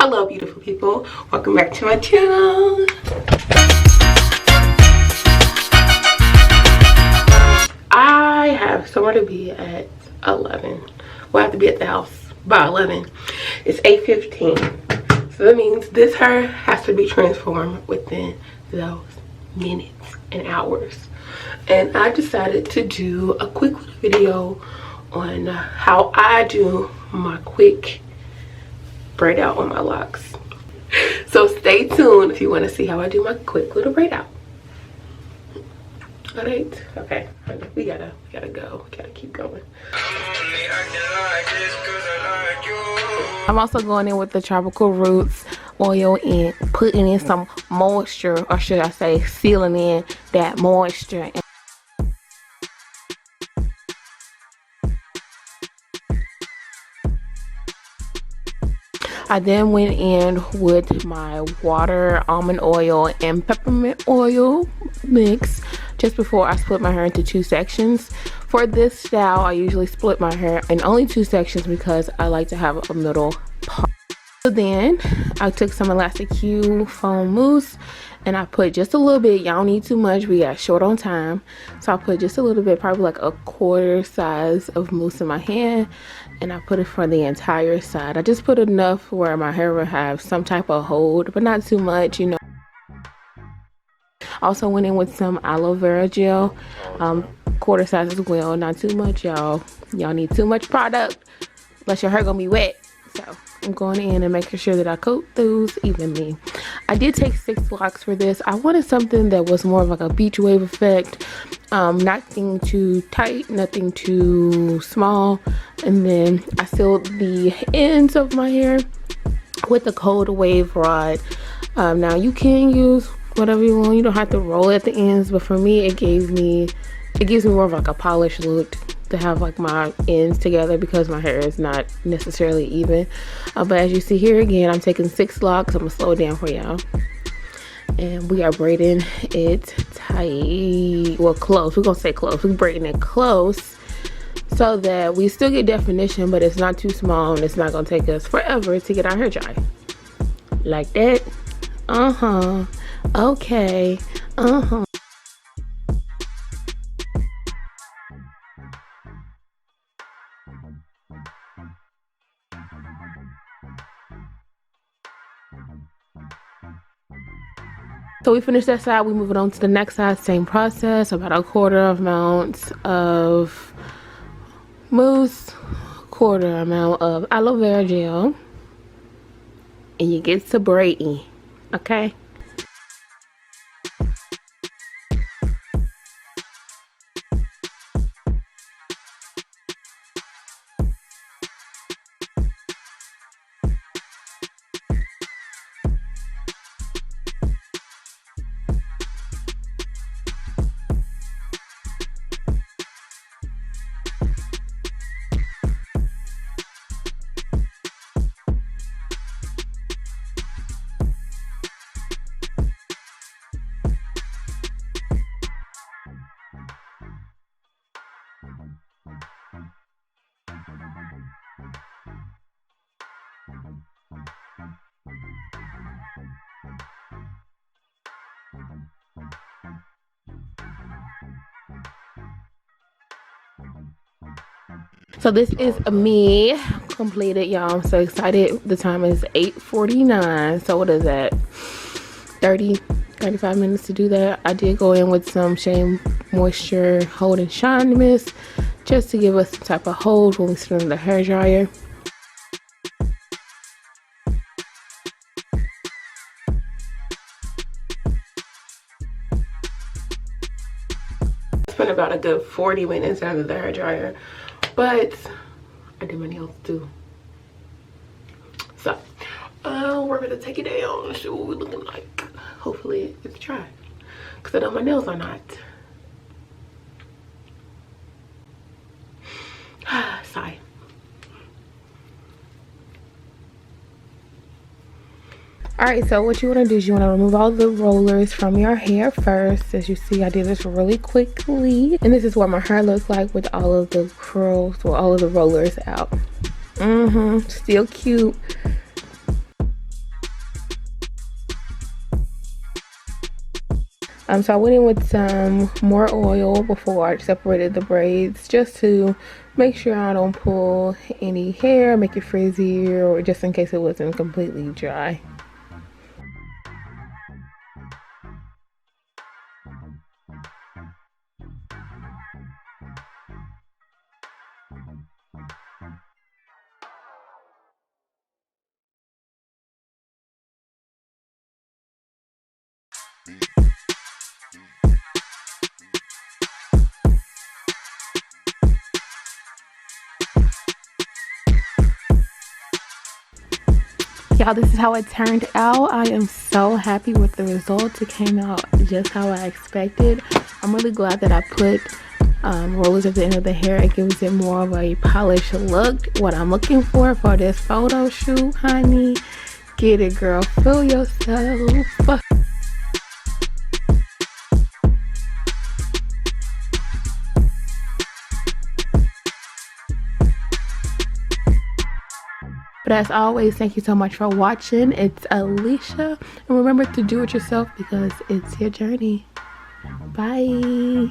Hello beautiful people, welcome back to my channel. I have somewhere to be at 11. Well, I have to be at the house by 11. It's 8:15, so that means this hair has to be transformed within those minutes and hours. And I decided to do a quick little video on how I do my quick braid out on my locks. So stay tuned if you want to see how I do my quick little braid out. All right, okay, we gotta go, we gotta keep going. I'm also going in with the tropical roots oil and putting in some moisture, or should I say sealing in that moisture. I then went in with my water, almond oil, and peppermint oil mix just before I split my hair into two sections. For this style, I usually split my hair in only two sections because I like to have a middle part. So then I took some Elastic Q foam mousse and I put just a little bit. Y'all don't need too much, we got short on time, so I put just a little bit, probably like a quarter size of mousse in my hand, and I put it for the entire side. I just put enough where my hair will have some type of hold, but not too much, you know. Also went in with some aloe vera gel, quarter size as well, not too much, y'all need too much product unless your hair gonna be wet. So I'm going in and making sure that I coat those evenly. I did take 6 locks for this. I wanted something that was more of like a beach wave effect, nothing too tight, nothing too small. And then I sealed the ends of my hair with a cold wave rod. Now you can use whatever you want, you don't have to roll at the ends, but for me it gives me more of like a polished look to have like my ends together because my hair is not necessarily even. But as you see here, again, I'm taking 6 locks. I'm gonna slow it down for y'all, and we are braiding it tight, well, close. We're gonna say close. We're braiding it close so that we still get definition, but it's not too small and it's not gonna take us forever to get our hair dry. Like that. Okay. So we finished that side, we move it on to the next side, same process, about a quarter amount of mousse, quarter amount of aloe vera gel, and you get to braiding, okay? So this is me completed, y'all. I'm so excited. The time is 8:49. So what is that? 35 minutes to do that. I did go in with some Shea Moisture Hold and Shine Mist just to give us some type of hold when we sit in the hair dryer. Spent about a good 40 minutes out of the hair dryer, but I did my nails too. So we're gonna take it down and see what we're looking like. Hopefully it's dry, because I know my nails are not. Sigh. Alright, so what you want to do is you want to remove all the rollers from your hair first. As you see, I did this really quickly. And this is what my hair looks like with all of the curls, or all of the rollers out. Still cute. So I went in with some more oil before I separated the braids, just to make sure I don't pull any hair, make it frizzy, or just in case it wasn't completely dry. Y'all, this is how it turned out. I am so happy with the results. It came out just how I expected. I'm really glad that I put rollers at the end of the hair. It gives it more of a polished look. What I'm looking for this photo shoot, honey. Get it, girl. Feel yourself. But as always, thank you so much for watching. It's Alicia. And remember to do it yourself because it's your journey. Bye.